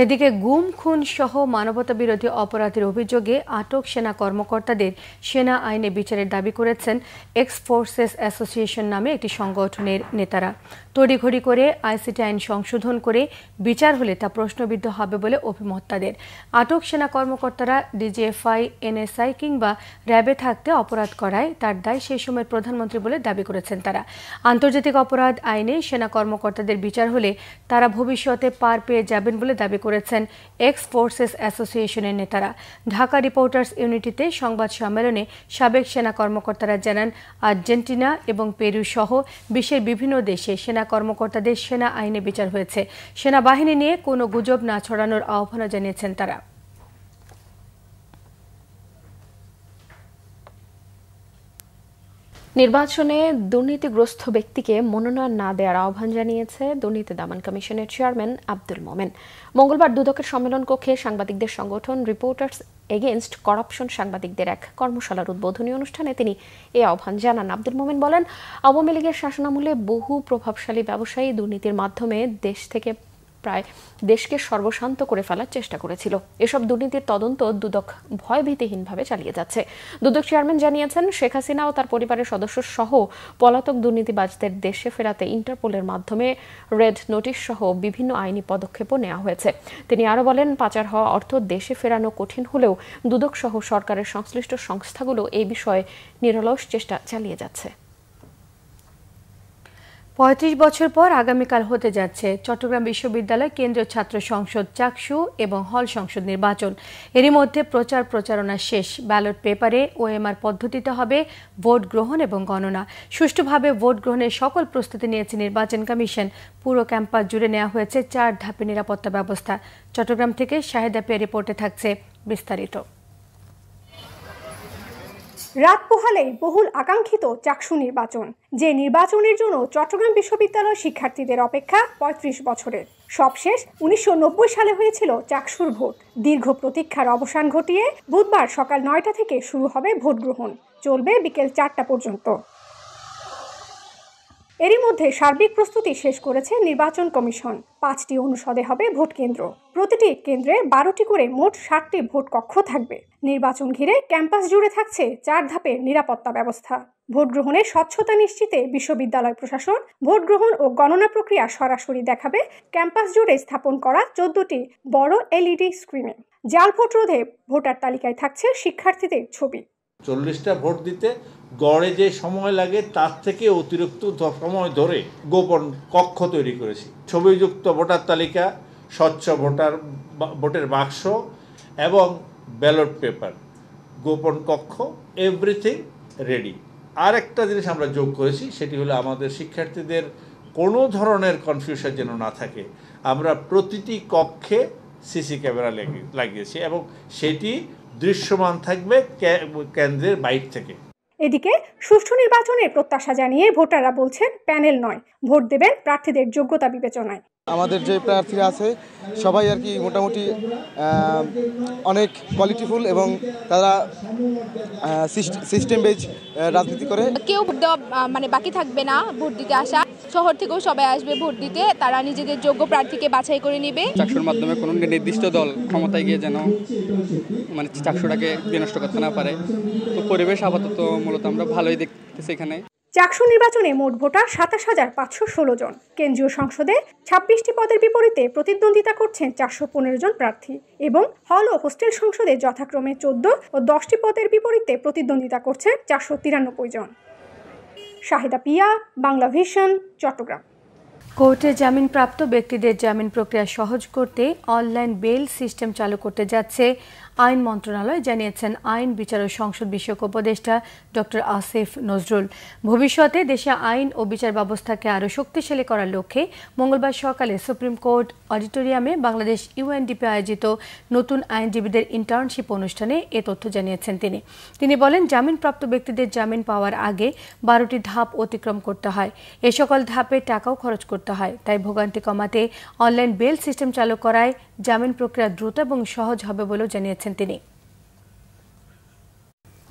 B: এদিকে গুম, খুন সহ মানবতা বিরোধী অপরাধের অভিযোগে আটক সেনা কর্মকর্তাদের সেনা আইনে বিচারের দাবি করেছেন এক্স ফোর্সেস অ্যাসোসিয়েশন নামে একটি সংগঠনের নেতারা। তড়িঘড়ি করে আইসিটি আইন সংশোধন করে বিচার হলে তা প্রশ্নবিদ্ধ হবে বলে অভিমত তাদের। আটক সেনা কর্মকর্তারা ডিজিএফআই, এনএসআই কিংবা র্যাবে থাকতে অপরাধ করায় তার দায় সেই সময়ের প্রধানমন্ত্রী বলে দাবি করেছেন তারা। আন্তর্জাতিক অপরাধ আইনে সেনা কর্মকর্তাদের বিচার হলে তারা ভবিষ্যতে পার পেয়ে যাবেন বলে দাবি করেছেন এক্স ফোর্সেস অ্যাসোসিয়েশনের নেতারা। ঢাকা রিপোর্টার্স ইউনিটিতে সংবাদ সম্মেলনে সাবেক সেনা কর্মকর্তারা জানান, আর্জেন্টিনা এবং পেরু সহ বিশ্বের বিভিন্ন দেশে সেনা কর্মকর্তাদের সেনা আইনে বিচার হয়েছে। সেনাবাহিনী নিয়ে কোনো গুজব না ছড়ানোর আহ্বানও জানিয়েছেন তারা।
A: নির্বাচনে দুর্নীতিগ্রস্ত ব্যক্তিকে মনোনয়ন না দেওয়ার আহ্বান জানিয়েছে দুর্নীতি দমন কমিশনের চেয়ারম্যান আব্দুল মোমেন। মঙ্গলবার দুদকের সম্মেলন কক্ষে সাংবাদিকদের সংগঠন রিপোর্টার্স এগেইনস্ট করাপশন সাংবাদিকদের এক কর্মশালার উদ্বোধনী অনুষ্ঠানে তিনি এই আহ্বান জানান। আব্দুল মোমেন বলেন, আওয়ামী লীগের শাসনামলে বহু প্রভাবশালী ব্যবসায়ী দুর্নীতির মাধ্যমে দেশকে সর্বশান্ত করে ফেলার চেষ্টা করেছিল। এসব দুর্নীতির তদন্ত দুদক ভয়ভীতিহীনভাবে চালিয়ে যাচ্ছে। দুদক চেয়ারম্যান জানিয়েছেন, শেখ হাসিনা ও তার পরিবারের সদস্য সহ পলাতক দুর্নীতিবাজদের দেশে ফেরাতে ইন্টারপোলের মাধ্যমে রেড নোটিশ সহ বিভিন্ন আইনি পদক্ষেপও নেওয়া হয়েছে। তিনি আরও বলেন, পাচার হওয়া অর্থ দেশে ফেরানো কঠিন হলেও দুদক সহ সরকারের সংশ্লিষ্ট সংস্থাগুলো এই বিষয়ে নিরলস চেষ্টা চালিয়ে যাচ্ছে।
B: ৩৫ বছর পর আগামীকাল হতে যাচ্ছে চট্টগ্রাম বিশ্ববিদ্যালয় কেন্দ্রীয় ছাত্র সংসদ চাকসু এবং হল সংসদ নির্বাচন। এরই মধ্যে প্রচারণা শেষ। ব্যালট পেপারে ওএমআর পদ্ধতিতে হবে ভোট গ্রহণ এবং গণনা। সুষ্ঠুভাবে ভোট গ্রহণের সকল প্রস্তুতি নিয়েছে নির্বাচন কমিশন। পুরো ক্যাম্পাস জুড়ে নেওয়া হয়েছে 4 ধাপে নিরাপত্তা ব্যবস্থা। চট্টগ্রাম থেকে শাহেদা পিয়া রিপোর্টে থাকছে বিস্তারিত।
F: রাত পোহালেই বহুল আকাঙ্ক্ষিত চাকসু নির্বাচন, যে নির্বাচনের জন্য চট্টগ্রাম বিশ্ববিদ্যালয় শিক্ষার্থীদের অপেক্ষা ৩৫ বছরের। সবশেষ ১৯৯০ সালে হয়েছিল চাকসুর ভোট। দীর্ঘ প্রতীক্ষার অবসান ঘটিয়ে বুধবার সকাল ৯টা থেকে শুরু হবে ভোট গ্রহণ, চলবে বিকেল ৪টা পর্যন্ত। এরই মধ্যে সার্বিক প্রস্তুতি শেষ করেছে নির্বাচন কমিশন। 5টি অনুষদে হবে ভোট কেন্দ্র। প্রতিটি কেন্দ্রে 12টি করে মোট 60টি ভোট কক্ষ থাকবে। নির্বাচন ঘিরে ক্যাম্পাস জুড়ে থাকছে 4 ধাপের নিরাপত্তা ব্যবস্থা। ভোট গ্রহণের স্বচ্ছতা নিশ্চিতে বিশ্ববিদ্যালয় প্রশাসন ভোট গ্রহণ ও গণনা প্রক্রিয়া সরাসরি দেখাবে ক্যাম্পাস জুড়ে স্থাপন করা 14টি বড় এলইডি স্ক্রিনে। জাল ভোট রোধে ভোটার তালিকায় থাকছে শিক্ষার্থীদের ছবি।
G: 40টা ভোট দিতে গড়ে যে সময় লাগে তার থেকে অতিরিক্ত সময় ধরে গোপন কক্ষ তৈরি করেছি। ছবিযুক্ত ভোটার তালিকা, স্বচ্ছ ভোটের বাক্স এবং ব্যালট পেপার, গোপন কক্ষ, এভরিথিং রেডি। আর একটা জিনিস আমরা যোগ করেছি, সেটি হলো আমাদের শিক্ষার্থীদের কোনো ধরনের কনফিউশন যেন না থাকে। আমরা প্রতিটি কক্ষে সিসি ক্যামেরা লাগিয়েছি এবং সেটি দৃশ্যমান থাকবে কেন্দ্রের বাইরে থেকে।
F: এদিকে সুষ্ঠু নির্বাচনের প্রত্যাশা জানিয়ে ভোটাররা বলছেন, প্যানেল নয়, ভোট দেবেন প্রার্থীদের যোগ্যতা বিবেচনায়।
I: আমাদের যে প্রার্থীরা আছে সবাই আর কি মোটামুটি অনেক কোয়ালিটিফুল এবং তারা সিস্টেম বেজ রাজনীতি করে।
J: কেউ ভোট দেওয়া মানে বাকি থাকবে না, ভোট দিতে আসা। শহর থেকেও সবাই আসবে ভোট দিতে, তারা নিজেদের যোগ্য প্রার্থীকে বাছাই করে নেবে।
Y: চাকসুর মাধ্যমে কোনো নির্দিষ্ট দল ক্ষমতায় গিয়ে যেন মানে চাকসুটাকে বিনষ্ট করতে না পারে। তো পরিবেশ আপাতত মূলত আমরা ভালোই দেখতেছি এখানে।
F: চাকসু নির্বাচনে মোট ভোটার ২৭,৫১৬ জন। কেন্দ্রীয় সংসদে ২৬টি পদের বিপরীতে প্রতিদ্বন্দ্বিতা করছেন ৪১৫ জন প্রার্থী এবং হল ও হোস্টেল সংসদে যথাক্রমে ১৪ ও ১০টি পদের বিপরীতে প্রতিদ্বন্দ্বিতা করছেন ৪৯৩ জন। শাহেদা পিয়া, বাংলা ভিশন, চট্টগ্রাম।
B: কোর্টে জামিনপ্রাপ্ত ব্যক্তিদের জামিন প্রক্রিয়া সহজ করতে অনলাইন বেল সিস্টেম চালু করতে যাচ্ছে আইন মন্ত্রণালয়, জানিয়েছেন আইন বিচার ও সংসদ বিষয়ক উপদেষ্টা ডক্টর আসিফ নজরুল। ভবিষ্যতে দেশে আইন ও বিচার ব্যবস্থাকে আরও শক্তিশালী করার লক্ষ্যে মঙ্গলবার সকালে সুপ্রিম কোর্ট অডিটোরিয়ামে বাংলাদেশ ইউএনডিপি আয়োজিত নতুন আইনজীবীদের ইন্টার্নশিপ অনুষ্ঠানে এ তথ্য জানিয়েছেন তিনি বলেন, জামিনপ্রাপ্ত ব্যক্তিদের জামিন পাওয়ার আগে 12টি ধাপ অতিক্রম করতে হয়। এ সকল ধাপে টাকাও খরচ করতে হয়। তাই ভোগান্তি কমাতে অনলাইন বেল সিস্টেম চালু করায় জামিন প্রক্রিয়া দ্রুত এবং সহজ হবে বলেও জানিয়েছেন তিনি।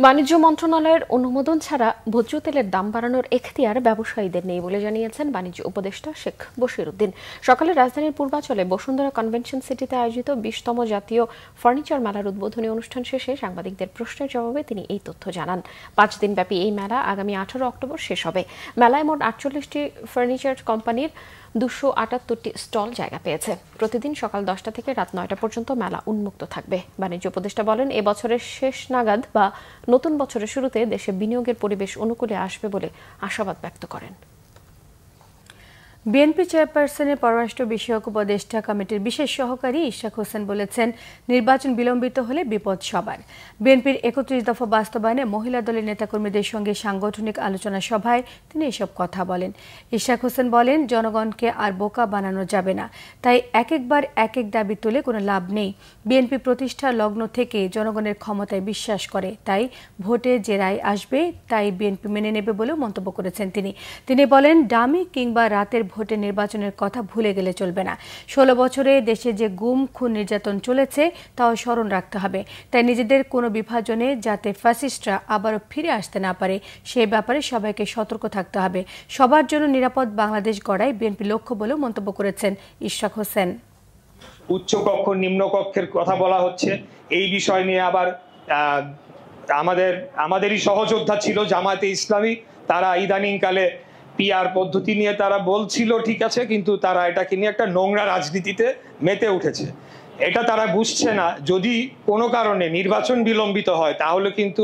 A: বাণিজ্য মন্ত্রণালয়ের অনুমোদন ছাড়া ভোজ্য তেলের দাম বাড়ানোর এখতিয়ার ব্যবসায়ীদের নেই বলে জানিয়েছেন বাণিজ্য উপদেষ্টা শেখ বশির উদ্দিন। সকালে রাজধানীর পূর্বাচলে বসুন্ধরা কনভেনশন সিটিতে আয়োজিত 20তম জাতীয় ফার্নিচার মেলার উদ্বোধনী অনুষ্ঠান শেষে সাংবাদিকদের প্রশ্নের জবাবে তিনি এই তথ্য জানান। 5 দিনব্যাপী এই মেলা আগামী 18 অক্টোবর শেষ হবে। মেলায় মোট 48টি ফার্নিচার কোম্পানির 278টি স্টল জায়গা পেয়েছে। প্রতিদিন সকাল 10টা থেকে রাত 9টা পর্যন্ত মেলা উন্মুক্ত থাকবে। বাণিজ্য উপদেষ্টা বলেন, এ বছরের শেষ নাগাদ বা নতুন বছরের শুরুতে দেশে বিনিয়োগের পরিবেশ অনুকূলে আসবে বলে আশাবাদ ব্যক্ত করেন।
B: বিএনপি চেয়ারপারসনের পররাষ্ট্র বিষয়ক উপদেষ্টা কমিটির বিশেষ সহকারী ইশরাক হোসেন বলেছেন, নির্বাচন বিলম্বিত হলে বিপদ সবার। বিএনপির 31 দফা বাস্তবায়নে মহিলা দলের নেতাকর্মীদের সঙ্গে সাংগঠনিক আলোচনা সভায় তিনি এসব কথা বলেন। ইশরাক হোসেন বলেন, জনগণকে আর বোকা বানানো যাবে না, তাই একবার এক দাবি তুলে কোনো লাভ নেই। বিএনপি প্রতিষ্ঠার লগ্ন থেকে জনগণের ক্ষমতায় বিশ্বাস করে, তাই ভোটে যে রায় আসবে তাই বিএনপি মেনে নেবে বলেও মন্তব্য করেছেন তিনি বলেন, ডামি কিংবা রাতের ভোটে নির্বাচনের কথা ভুলে গেলে চলবে না। 16 বছরে দেশে যে গুম খুন নির্যাতন চলেছে তাও স্মরণ রাখতে হবে। তাই নিজেদের কোনো বিভাজনে যাতে ফ্যাসিস্টরা আবারও ফিরে আসতে না পারে সেই ব্যাপারে সবাইকে সতর্ক থাকতে হবে। সবার জন্য নিরাপদ বাংলাদেশ গড়াই বিএনপি লক্ষ্য বলেও মন্তব্য করেছেন ইশরাক হোসেন।
C: উচ্চ কক্ষ নিম্ন কক্ষের কথা বলা হচ্ছে, এই বিষয় নিয়ে আবার আমাদেরই সহযোদ্ধা ছিল জামায়াতে ইসলামী, তারা ইদানিংকালে পিআর পদ্ধতি নিয়ে তারা বলছিল ঠিক আছে, কিন্তু তারা এটাকে নিয়ে একটা নোংরা রাজনীতিতে মেতে উঠেছে। এটা তারা বুঝছে না, যদি কোনো কারণে নির্বাচন বিলম্বিত হয় তাহলে কিন্তু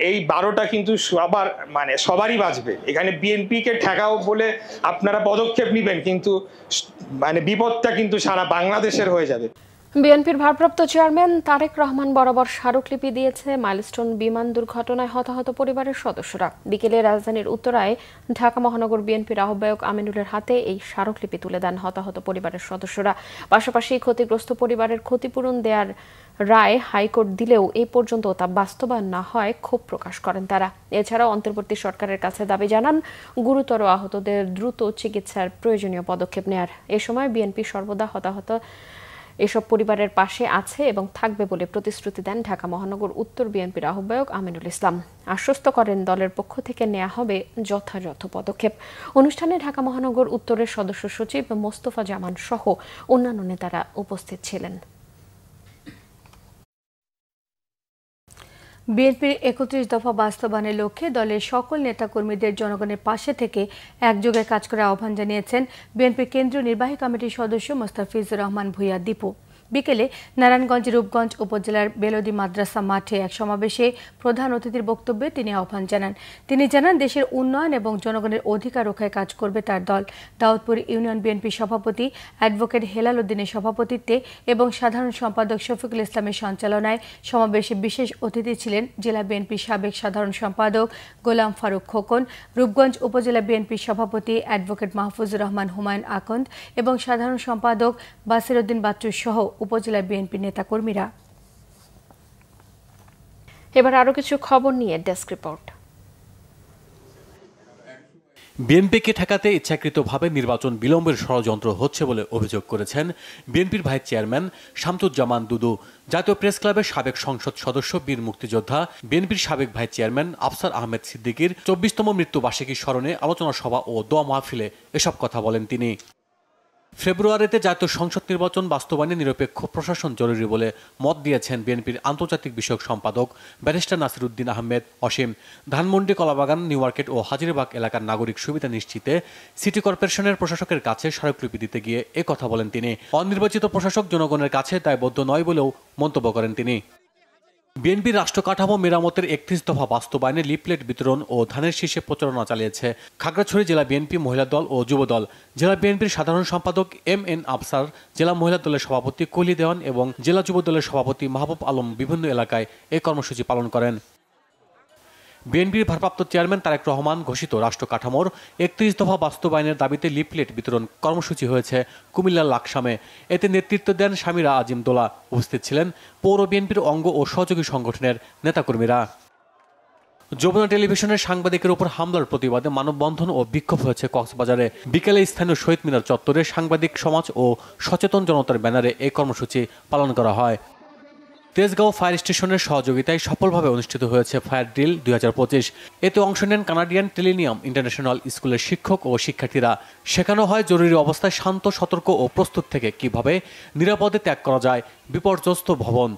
C: এই 12টা কিন্তু সবারই বাঁচবে। এখানে বিএনপিকে ঠেকাও বলে আপনারা পদক্ষেপ নেবেন, কিন্তু বিপদটা কিন্তু সারা বাংলাদেশের হয়ে যাবে।
A: বিএনপির ভারপ্রাপ্ত চেয়ারম্যান তারেক রহমান বরাবর স্মারকলিপি দিয়েছে মাইলস্টোন বিমান দুর্ঘটনায় হতাহত পরিবারের সদস্যরা। বিকেলে রাজধানীর উত্তরায় ঢাকা মহানগর বিএনপির আহ্বায়ক আমিনুলের হাতে এই স্মারকলিপি তুলে দেন হতাহত পরিবারের সদস্যরা। পাশাপাশি ক্ষতিগ্রস্ত পরিবারের ক্ষতিপূরণ দেওয়ার রায় হাইকোর্ট দিলেও এই পর্যন্ত তা বাস্তবায়ন না হয় ক্ষোভ প্রকাশ করেন তারা। এছাড়াও অন্তর্বর্তী সরকারের কাছে দাবি জানান গুরুতর আহতদের দ্রুত চিকিৎসার প্রয়োজনীয় পদক্ষেপ নেয়ার। এ সময় বিএনপি সর্বদা হতাহত এসব পরিবারের পাশে আছে এবং থাকবে বলে প্রতিশ্রুতি দেন ঢাকা মহানগর উত্তর বিএনপির আহ্বায়ক আমিনুল ইসলাম। আশ্বস্ত করেন দলের পক্ষ থেকে নেওয়া হবে যথাযথ পদক্ষেপ। অনুষ্ঠানে ঢাকা মহানগর উত্তরের সদস্য সচিব মোস্তফা জামান সহ অন্যান্য নেতারা উপস্থিত ছিলেন।
B: বিএনপির 31 দফা বাস্তবায়নের লক্ষ্যে দলের সকল নেতাকর্মীদের জনগণের পাশে থেকে একযোগে কাজ করার আহ্বান জানিয়েছেন বিএনপির কেন্দ্রীয় নির্বাহী কমিটির সদস্য মোস্তাফিজুর রহমান ভূঁইয়া দীপু। বিকেলে নারায়ণগঞ্জ রূপগঞ্জ উপজেলার বেলদি মাদ্রাসা মাঠে এক সমাবেশে প্রধান অতিথির বক্তব্যে তিনি আহ্বান জানান। তিনি জানান, দেশের উন্নয়ন এবং জনগণের অধিকার রক্ষায় কাজ করবে তার দল। দাউদপুর ইউনিয়ন বিএনপি সভাপতি অ্যাডভোকেট হেলাল উদ্দিনের সভাপতিত্বে এবং সাধারণ সম্পাদক শফিকুল ইসলামের সঞ্চালনায় সমাবেশে বিশেষ অতিথি ছিলেন জেলা বিএনপির সাবেক সাধারণ সম্পাদক গোলাম ফারুক খোকন, রূপগঞ্জ উপজেলা বিএনপির সভাপতি অ্যাডভোকেট মাহফুজুর রহমান হুমায়ুন আকন্দ এবং সাধারণ সম্পাদক বাসির উদ্দিন বাচ্চু সহ উপজেলা বিএনপি নেতাকর্মীরা।
A: এবার আরো কিছু খবর নিয়ে ডেস্ক রিপোর্ট।
H: বিএনপিকে ঠেকাতে ইচ্ছাকৃতভাবে নির্বাচন বিলম্বের ষড়যন্ত্র হচ্ছে বলে অভিযোগ করেছেন বিএনপির ভাইস চেয়ারম্যান শামসুজ্জামান দুদু। জাতীয় প্রেস ক্লাবের সাবেক সংসদ সদস্য বীর মুক্তিযোদ্ধা বিএনপির সাবেক ভাইস চেয়ারম্যান আফসার আহমেদ সিদ্দিকীর 24তম মৃত্যুবার্ষিকী স্মরণে আলোচনা সভা ও দোয়া মাহফিলে এসব কথা বলেন তিনি। ফেব্রুয়ারিতে জাতীয় সংসদ নির্বাচন বাস্তবায়নে নিরপেক্ষ প্রশাসন জরুরি বলে মত দিয়েছেন বিএনপির আন্তর্জাতিক বিষয়ক সম্পাদক ব্যারিস্টার নাসির উদ্দিন আহমেদ অসীম। ধানমন্ডি, কলাবাগান, নিউ মার্কেট ও হাজিরবাগ এলাকার নাগরিক সুবিধা নিশ্চিতে সিটি কর্পোরেশনের প্রশাসকের কাছে স্মারকলিপি দিতে গিয়ে কথা বলেন তিনি। অনির্বাচিত প্রশাসক জনগণের কাছে দায়বদ্ধ নয় বলেও মন্তব্য করেন তিনি। বিএনপির রাষ্ট্র কাঠামো মেরামতের 31 দফা বাস্তবায়নে লিফলেট বিতরণ ও ধানের শীর্ষে প্রচারণা চালিয়েছে খাগড়াছড়ি জেলা বিএনপি মহিলা দল ও যুব দল। জেলা বিএনপির সাধারণ সম্পাদক MN আফসার, জেলা মহিলা দলের সভাপতি কলি দেওয়ান এবং জেলা যুব দলের সভাপতি মাহবুব আলম বিভিন্ন এলাকায় এই কর্মসূচি পালন করেন। বিএনপির ভারপ্রাপ্ত চেয়ারম্যান তারেক রহমান ঘোষিত রাষ্ট্র কাঠামোর 31 দফা বাস্তবায়নের দাবিতে লিফলেট বিতরণ কর্মসূচি হয়েছে কুমিল্লার লাকসামে। এতে নেতৃত্ব দেন শামিরা আজিম দোলা। উপস্থিত ছিলেন পৌর বিএনপির অঙ্গ ও সহযোগী সংগঠনের নেতাকর্মীরা। যমুনা টেলিভিশনের সাংবাদিকের উপর হামলার প্রতিবাদে মানববন্ধন ও বিক্ষোভ হয়েছে কক্সবাজারে। বিকেলে স্থানীয় শহীদ মিনার চত্বরে সাংবাদিক সমাজ ও সচেতন জনতার ব্যানারে এই কর্মসূচি পালন করা হয়। তেজগাঁও ফায়ার স্টেশনের সহযোগিতায় সফলভাবে অনুষ্ঠিত হয়েছে ফায়ার ড্রিল 2025। এতে অংশ নেন কানাডিয়ান টেলিনিয়াম ইন্টারন্যাশনাল স্কুলের শিক্ষক ও শিক্ষার্থীরা। শেখানো হয় জরুরি অবস্থায় শান্ত, সতর্ক ও প্রস্তুত থেকে কিভাবে নিরাপদে ত্যাগ করা যায় বিপর্যস্ত ভবন।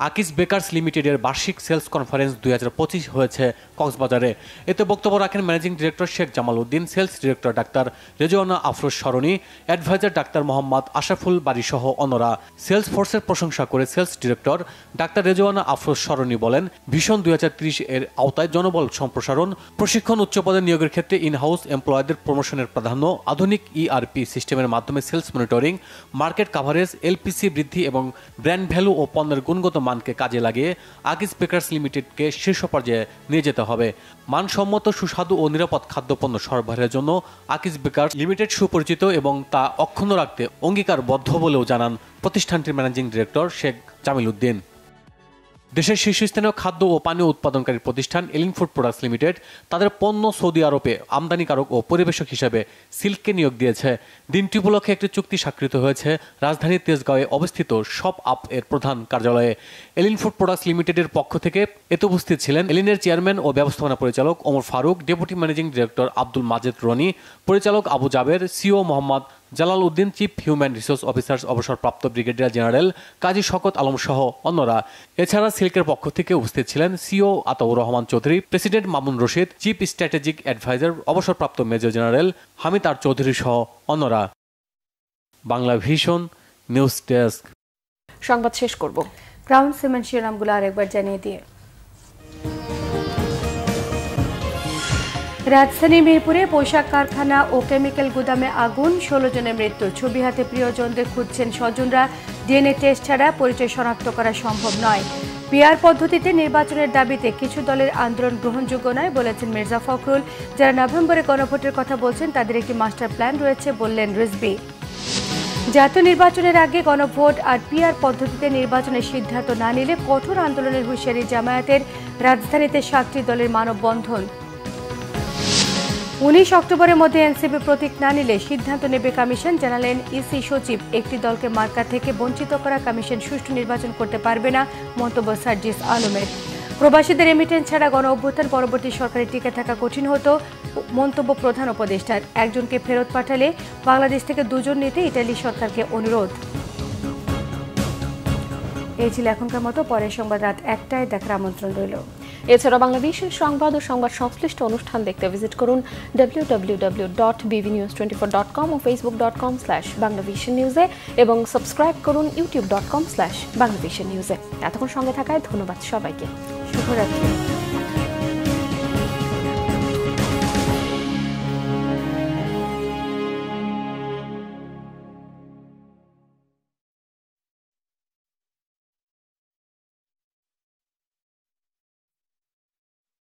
H: আকিস বেকার্স লিমিটেডের বার্ষিক সেলস কনফারেন্স 2025 হয়েছে কক্সবাজারে। এতে বক্তব্য রাখেন managing director Sheikh Jamal Uddin, sales director ডাক্তার রেজওয়ানা আফরোজ সরণি, অ্যাডভাইজার ডাক্তার মোহাম্মদ আশরাফুল বাড়ি সহ অন্যরা। সেলস ফোর্সের প্রশংসা করে সেলস ডিরেক্টর ডাক্তার রেজওয়ানা আফরোজ সরণি বলেন, ভিশন 2030 এর আওতায় জনবল সম্প্রসারণ, প্রশিক্ষণ, উচ্চ পদে নিয়োগের ক্ষেত্রে ইনহাউস এমপ্লয়ীদের প্রমোশনের প্রাধান্য, আধুনিক ইআরপি সিস্টেমের মাধ্যমে sales monitoring, market coverage, LPC বৃদ্ধি এবং ব্র্যান্ড ভ্যালু ও পণ্যের গুণগত মানকে কাজে লাগিয়ে আকিস বেকার্স লিমিটেডকে শীর্ষ পর্যায়ে নিয়ে যেতে হবে। মানসম্মত, সুস্বাদু ও নিরাপদ খাদ্যপণ্য সরবরাহের জন্য আকিস বেকার্স লিমিটেড সুপরিচিত এবং তা অক্ষুণ্ণ রাখতে অঙ্গীকারবদ্ধ বলেও জানান প্রতিষ্ঠানটির ম্যানেজিং ডিরেক্টর শেখ জামিল উদ্দিন। দেশের শীর্ষস্থানীয় খাদ্য ও পানীয় উৎপাদনকারী প্রতিষ্ঠান এলিন ফুড প্রোডাক্টস লিমিটেড তাদের পণ্য সৌদি আরবে আমদানিকারক ও পরিবেশক হিসেবে সিল্ককে নিয়োগ দিয়েছে। দিনটি উপলক্ষে একটি চুক্তি স্বাক্ষরিত হয়েছে রাজধানীর তেজগাঁওয়ে অবস্থিত শপ আপ এর প্রধান কার্যালয়ে। এলিন ফুড প্রোডাক্টস লিমিটেডের পক্ষ থেকে এতে উপস্থিত ছিলেন এলিনের চেয়ারম্যান ও ব্যবস্থাপনা পরিচালক Omar Faruk, deputy managing director Abdul Majed Rony, পরিচালক Abu Jaber, CEO Mohammad Jalal Uddin, chief human resource officer অবসরপ্রাপ্ত ব্রিগেডিয়ার জেনারেল কাজী শকত আলম সহ অন্যরা। এছাড়া সিল্কের পক্ষ থেকে উপস্থিত ছিলেন CO Ataur Rahman Chowdhury, president Mamun Rashid, chief strategic adviser অবসরপ্রাপ্ত major general Hamid R Chowdhury সহ অন্যরা। Bangla vision news desk.
A: সংবাদ শেষ করব।
B: ক্রাউন সিমেন্ট শিরোনামগুলো আরেকবার জানিয়ে দিয়ে রাজধানীর মিরপুরে পোশাক কারখানা ও কেমিক্যাল গুদামে আগুন, 16 জনের মৃত্যু। ছবি হাতে প্রিয়জনদের খুঁজছেন স্বজনরা। ডিএনএ টেস্ট ছাড়া পরিচয় শনাক্ত করা সম্ভব নয়। পিআর পদ্ধতিতে নির্বাচনের দাবিতে কিছু দলের আন্দোলন গ্রহণযোগ্য নয় বলেছেন মির্জা ফখরুল। যারা নভেম্বরে গণভোটের কথা বলছেন তাদের একটি মাস্টার প্ল্যান রয়েছে বললেন রিজভী। জাতীয় নির্বাচনের আগে গণভোট আর পিআর পদ্ধতিতে নির্বাচনের সিদ্ধান্ত না নিলে কঠোর আন্দোলনের হুঁশিয়ারি জামায়াতের। রাজধানীতে 7টি দলের মানববন্ধন। 19 অক্টোবরের মধ্যে এনসিপি প্রতীক না নিলে সিদ্ধান্ত নেবে কমিশন, জানালেন ইসি সচিব। একটি দলকে মার্কা থেকে বঞ্চিত করা কমিশন সুষ্ঠু নির্বাচন করতে পারবে না, মন্তব্য সার্জিস আলমের। প্রবাসীদের রেমিটেন্স ছাড়া গণ অভ্যুত্থান পরবর্তী সরকারে টিকে থাকা কঠিন হতো, মন্তব্য প্রধান উপদেষ্টার। একজনকে ফেরত পাঠালে বাংলাদেশ থেকে 2 জন নিতে ইতালি সরকারকে অনুরোধ। এই ছিল এখনকার মতো। পরের সংবাদ রাত 1টায় দেখার আমন্ত্রণ রইল।
A: এছাড়া বাংলা ভিশন সংবাদ ও সংবাদ সংশ্লিষ্ট অনুষ্ঠান দেখতে ভিজিট করুন www.bvnews24.com ও facebook.com/banglavisionnews-এ এবং সাবস্ক্রাইব করুন youtube.com/banglavisionnews-এ। এতক্ষণ সঙ্গে থাকায় ধন্যবাদ সবাইকে।
B: শুভরাত্রি।